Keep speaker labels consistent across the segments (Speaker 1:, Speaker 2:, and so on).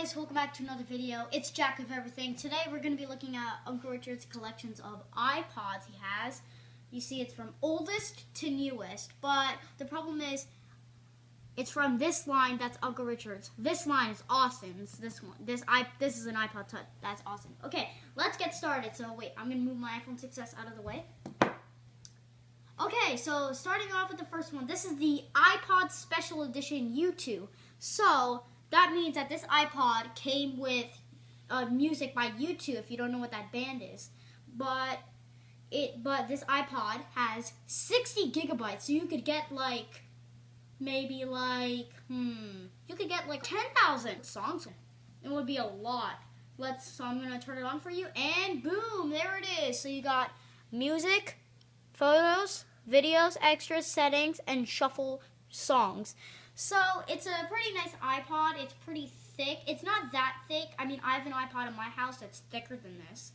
Speaker 1: guys, welcome back to another video. It's Jack of Everything. Today we're going to be looking at Uncle Richard's collections of iPods he has. You see it's from oldest to newest, but the problem is it's from this line that's Uncle Richard's. This line is Austin's. This is an iPod Touch. That's awesome. Okay, let's get started. So wait, I'm going to move my iPhone 6s out of the way. Okay, so starting off with the first one. This is the iPod Special Edition U2. So that means that this iPod came with music by U2, if you don't know what that band is. But this iPod has 60 gigabytes, so you could get like, maybe like, you could get like 10,000 songs. It would be a lot. So I'm going to turn it on for you, and boom, there it is. So you got music, photos, videos, extras, settings, and shuffle songs. So it's a pretty nice iPod. It's pretty thick. It's not that thick. I mean, I have an iPod in my house that's thicker than this.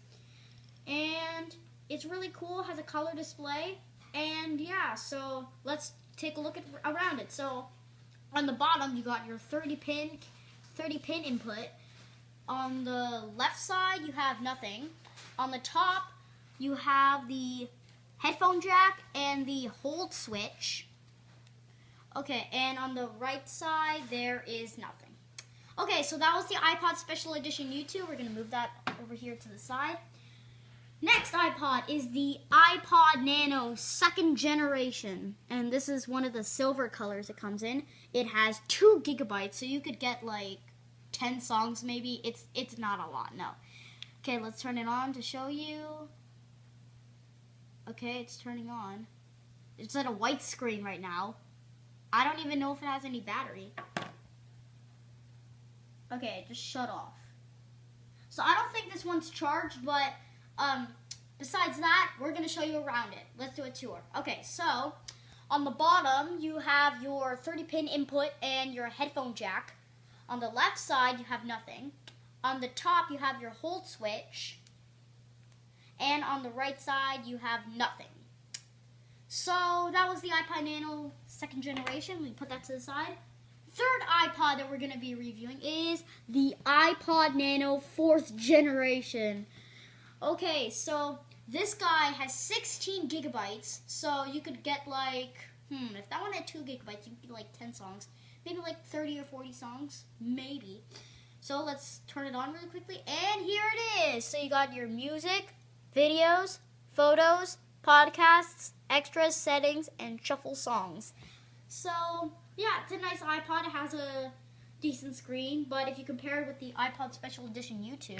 Speaker 1: And it's really cool. It has a color display. And yeah, so let's take a look around it. So on the bottom, you got your 30 pin input. On the left side, you have nothing. On the top, you have the headphone jack and the hold switch. Okay, and on the right side, there is nothing. Okay, so that was the iPod Special Edition U2. We're going to move that over here to the side. Next iPod is the iPod Nano 2nd generation. And this is one of the silver colors it comes in. It has 2 gigabytes, so you could get like 10 songs maybe. It's not a lot, no. Okay, let's turn it on to show you. Okay, it's turning on. It's at a white screen right now. I don't even know if it has any battery. Okay, it just shut off. So I don't think this one's charged, but besides that, we're going to show you around it. Let's do a tour. Okay, so on the bottom, you have your 30-pin input and your headphone jack. On the left side, you have nothing. On the top, you have your hold switch. And on the right side, you have nothing. So that was the iPod Nano 2nd generation. Let me put that to the side. Third iPod that we're going to be reviewing is the iPod Nano 4th generation. Okay, so this guy has 16 gigabytes. So you could get like, if that one had 2 gigabytes, you could get like 10 songs. Maybe like 30 or 40 songs, maybe. So let's turn it on really quickly. And here it is. So you got your music, videos, photos, podcasts, extras, settings, and shuffle songs. So, yeah, it's a nice iPod. It has a decent screen, but if you compare it with the iPod Special Edition U2,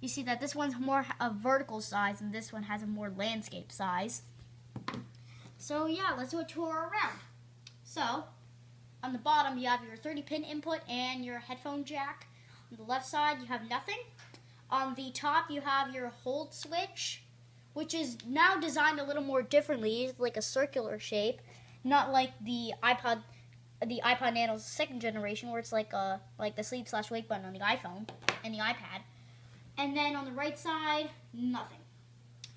Speaker 1: you see that this one's more a vertical size, and this one has a more landscape size. So, yeah, let's do a tour around. So, on the bottom, you have your 30-pin input and your headphone jack. On the left side, you have nothing. On the top, you have your hold switch, which is now designed a little more differently. It's like a circular shape, not like the iPod Nano's 2nd generation, where it's like the sleep/wake button on the iPhone and the iPad. And then on the right side, nothing.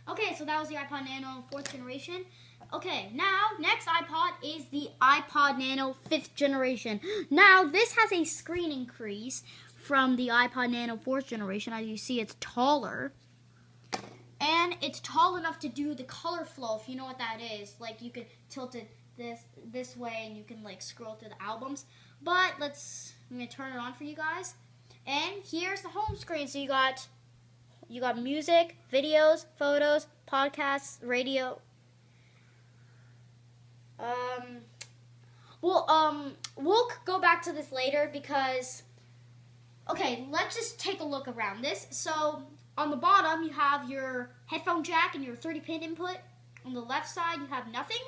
Speaker 1: Okay, so that was the iPod Nano 4th generation. Okay, now next iPod is the iPod Nano 5th generation. Now this has a screen increase from the iPod Nano 4th generation. As you see, it's taller. And it's tall enough to do the color flow, if you know what that is. Like, you could tilt it this way, and you can, like, scroll through the albums. But I'm going to turn it on for you guys. And here's the home screen. So you got music, videos, photos, podcasts, radio. We'll go back to this later because, okay, let's just take a look around this. So on the bottom, you have your headphone jack and your 30-pin input. On the left side, you have nothing.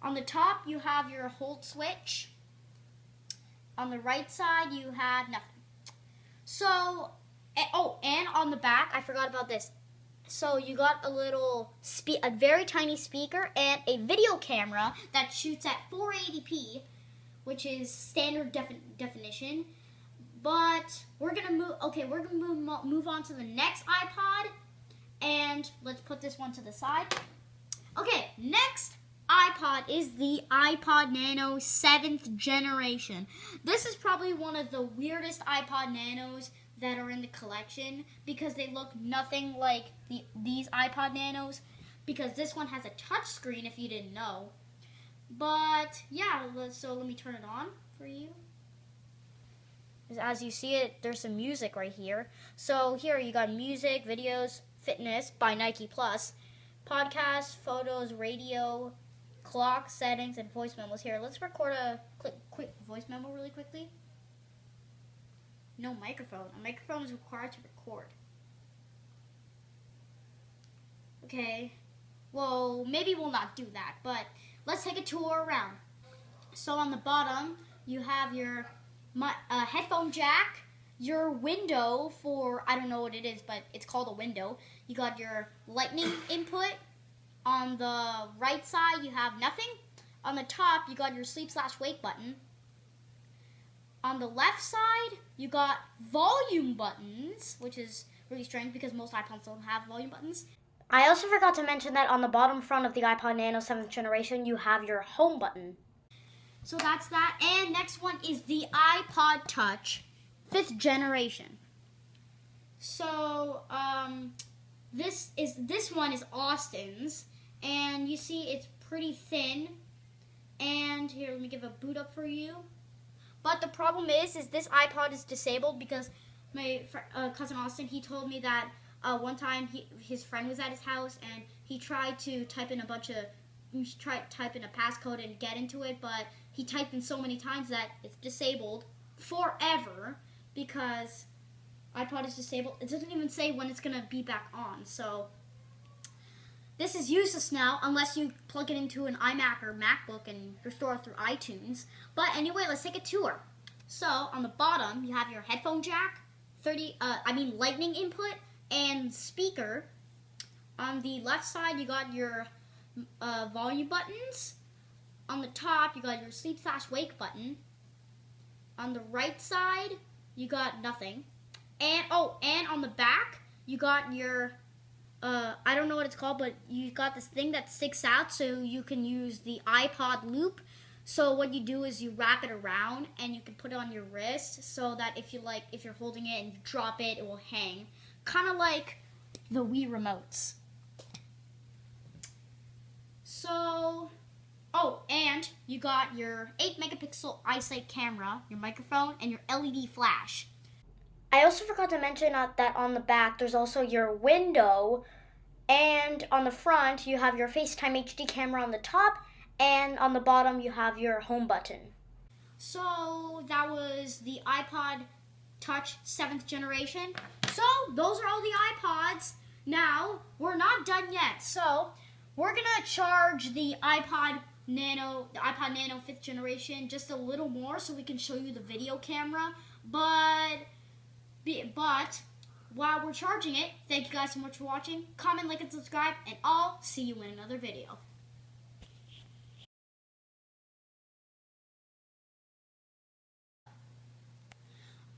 Speaker 1: On the top, you have your hold switch. On the right side, you have nothing. So, and on the back, I forgot about this. So you got a very tiny speaker and a video camera that shoots at 480p, which is standard definition. But we're gonna move on to the next iPod, and let's put this one to the side. Okay, next iPod is the iPod Nano 7th generation. This is probably one of the weirdest iPod Nanos that are in the collection because they look nothing like these iPod Nanos, because this one has a touch screen if you didn't know. But yeah, so let me turn it on for you. As you see it, there's some music right here. So here you got music, videos, fitness by Nike Plus, podcasts, photos, radio, clock, settings, and voice memos. Here, let's record a quick voice memo really quickly. No microphone. A microphone is required to record. Okay. Well, maybe we'll not do that, but let's take a tour around. So on the bottom, you have your headphone jack, your window for, I don't know what it is, but it's called a window. You got your lightning input. On the right side, you have nothing. On the top, you got your sleep/wake button. On the left side, you got volume buttons, which is really strange because most iPods don't have volume buttons. I also forgot to mention that on the bottom front of the iPod Nano 7th generation, you have your home button. So that's that. And next one is the iPod Touch 5th generation. So this one is Austin's, and you see it's pretty thin. And here, let me give a boot up for you. But the problem is this iPod is disabled because my cousin Austin, he told me that one time his friend was at his house and he tried to type in a passcode and get into it, but he typed in so many times that it's disabled forever because iPod is disabled. It doesn't even say when it's going to be back on. So this is useless now unless you plug it into an iMac or MacBook and restore it through iTunes. But anyway, let's take a tour. So on the bottom, you have your headphone jack, lightning input, and speaker. On the left side, you got your volume buttons. On the top, you got your sleep/wake button. On the right side, you got nothing. And on the back, you got your I don't know what it's called, but you got this thing that sticks out so you can use the iPod loop. So what you do is you wrap it around and you can put it on your wrist so that if you're holding it and you drop it, it will hang. Kind of like the Wii remotes. So, and you got your 8-megapixel eyesight camera, your microphone, and your LED flash. I also forgot to mention that on the back there's also your window, and on the front you have your FaceTime HD camera on the top, and on the bottom you have your home button. So that was the iPod Touch 7th generation. So those are all the iPods. Now, we're not done yet. So we're going to charge the iPod Nano 5th generation just a little more so we can show you the video camera. But while we're charging it, thank you guys so much for watching. Comment, like, and subscribe, and I'll see you in another video.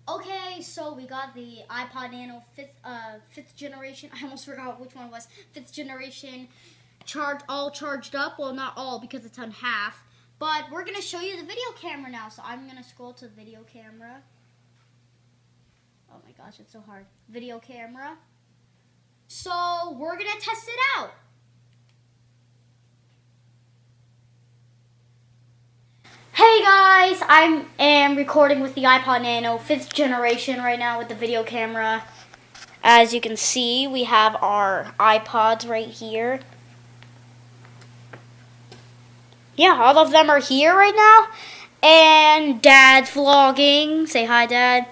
Speaker 1: Okay, so we got the iPod Nano 5th generation. I almost forgot which one it was. 5th generation, all charged up. Well, not all because it's on half. But we're going to show you the video camera now. So I'm going to scroll to video camera. Oh my gosh, it's so hard. Video camera. So we're going to test it out. Hey guys, I am recording with the iPod Nano 5th generation right now with the video camera. As you can see, we have our iPods right here. Yeah, all of them are here right now. And Dad's vlogging. Say hi, Dad.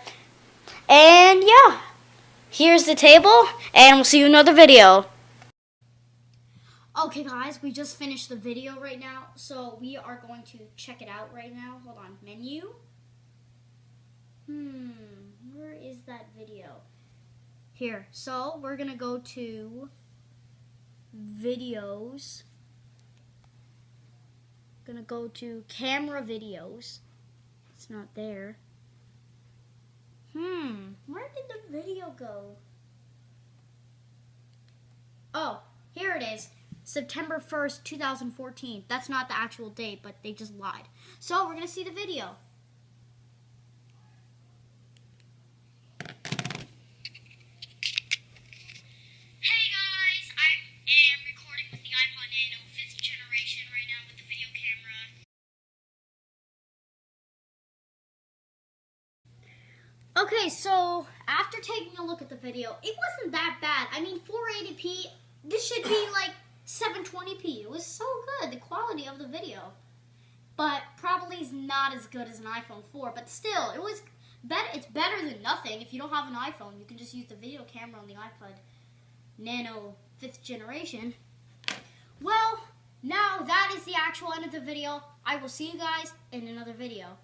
Speaker 1: And yeah, here's the table, and we'll see you in another video. Okay guys, we just finished the video right now, so we are going to check it out right now. Hold on, menu. Where is that video? Here, so we're gonna go to videos. Gonna go to camera videos. It's not there. Where did the video go? Oh, here it is. September 1st, 2014. That's not the actual date, but they just lied. So we're going to see the video. Hey guys, I am recording with the iPod Nano 5th generation right now with the video camera. Okay, so after taking a look at the video, it wasn't that bad. I mean, 480p, this should be like 720p. It was so good, the quality of the video. But probably is not as good as an iPhone 4, but still, it was better. It's better than nothing. If you don't have an iPhone, you can just use the video camera on the iPod Nano 5th generation. Well, now that is the actual end of the video. I will see you guys in another video.